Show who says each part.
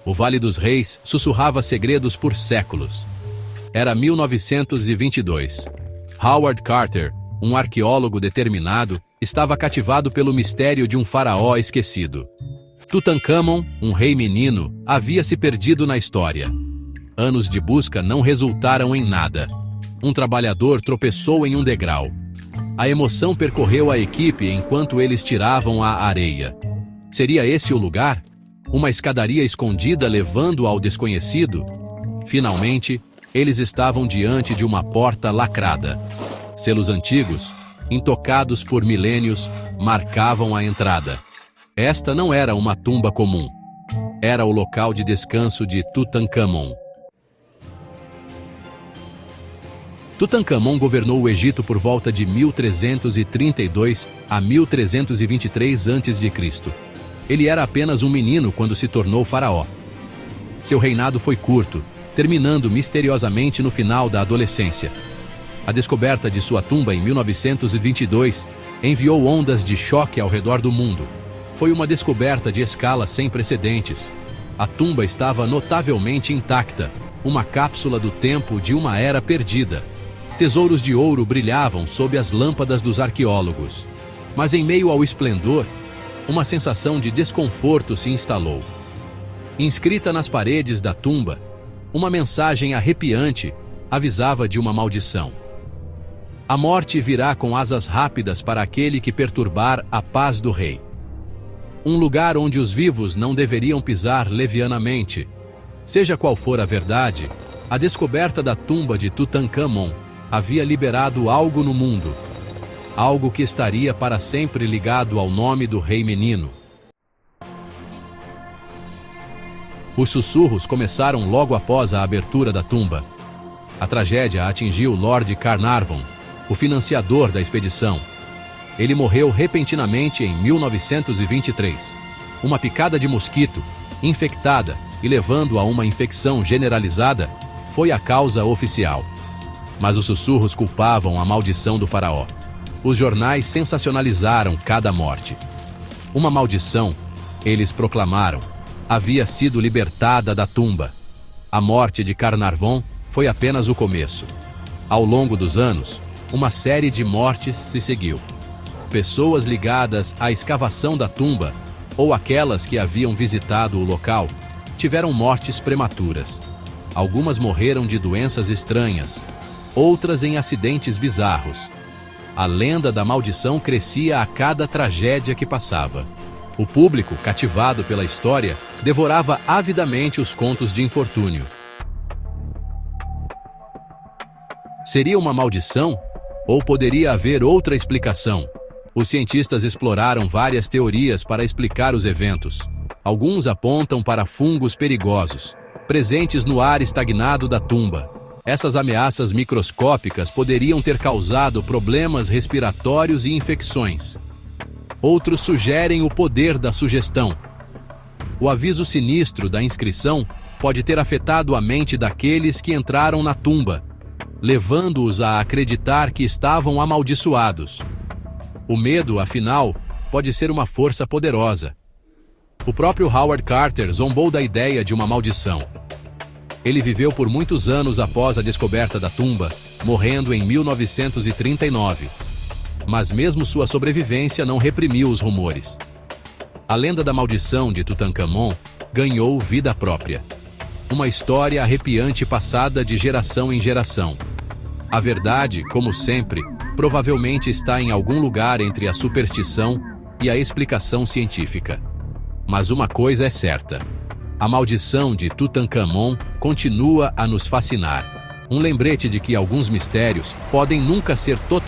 Speaker 1: O Vale dos Reis sussurrava segredos por séculos. Era 1922. Howard Carter, um arqueólogo determinado, estava cativado pelo mistério de um faraó esquecido. Tutankhamon, um rei menino, havia se perdido na história. Anos de busca não resultaram em nada. Um trabalhador tropeçou em um degrau. A emoção percorreu a equipe enquanto eles tiravam a areia. Seria esse o lugar? Uma escadaria escondida levando ao desconhecido? Finalmente, eles estavam diante de uma porta lacrada. Selos antigos, intocados por milênios, marcavam a entrada. Esta não era uma tumba comum. Era o local de descanso de Tutankhamon. Tutankhamon governou o Egito por volta de 1332 a 1323 a.C. Ele era apenas um menino quando se tornou faraó. Seu reinado foi curto, terminando misteriosamente no final da adolescência. A descoberta de sua tumba em 1922 enviou ondas de choque ao redor do mundo. Foi uma descoberta de escala sem precedentes. A tumba estava notavelmente intacta, uma cápsula do tempo de uma era perdida. Tesouros de ouro brilhavam sob as lâmpadas dos arqueólogos. Mas em meio ao esplendor, uma sensação de desconforto se instalou. Inscrita nas paredes da tumba, uma mensagem arrepiante avisava de uma maldição. A morte virá com asas rápidas para aquele que perturbar a paz do rei. Um lugar onde os vivos não deveriam pisar levianamente. Seja qual for a verdade, a descoberta da tumba de Tutankhamon havia liberado algo no mundo. Algo que estaria para sempre ligado ao nome do rei menino. Os sussurros começaram logo após a abertura da tumba. A tragédia atingiu Lord Carnarvon, o financiador da expedição. Ele morreu repentinamente em 1923. Uma picada de mosquito, infectada e levando a uma infecção generalizada, foi a causa oficial. Mas os sussurros culpavam a maldição do faraó. Os jornais sensacionalizaram cada morte. Uma maldição, eles proclamaram, havia sido libertada da tumba. A morte de Carnarvon foi apenas o começo. Ao longo dos anos, uma série de mortes se seguiu. Pessoas ligadas à escavação da tumba, ou aquelas que haviam visitado o local, tiveram mortes prematuras. Algumas morreram de doenças estranhas, outras em acidentes bizarros. A lenda da maldição crescia a cada tragédia que passava. O público, cativado pela história, devorava avidamente os contos de infortúnio. Seria uma maldição? Ou poderia haver outra explicação? Os cientistas exploraram várias teorias para explicar os eventos. Alguns apontam para fungos perigosos, presentes no ar estagnado da tumba. Essas ameaças microscópicas poderiam ter causado problemas respiratórios e infecções. Outros sugerem o poder da sugestão. O aviso sinistro da inscrição pode ter afetado a mente daqueles que entraram na tumba, levando-os a acreditar que estavam amaldiçoados. O medo, afinal, pode ser uma força poderosa. O próprio Howard Carter zombou da ideia de uma maldição. Ele viveu por muitos anos após a descoberta da tumba, morrendo em 1939. Mas mesmo sua sobrevivência não reprimiu os rumores. A lenda da maldição de Tutankhamon ganhou vida própria. Uma história arrepiante passada de geração em geração. A verdade, como sempre, provavelmente está em algum lugar entre a superstição e a explicação científica. Mas uma coisa é certa: a maldição de Tutankhamon continua a nos fascinar. Um lembrete de que alguns mistérios podem nunca ser totalmente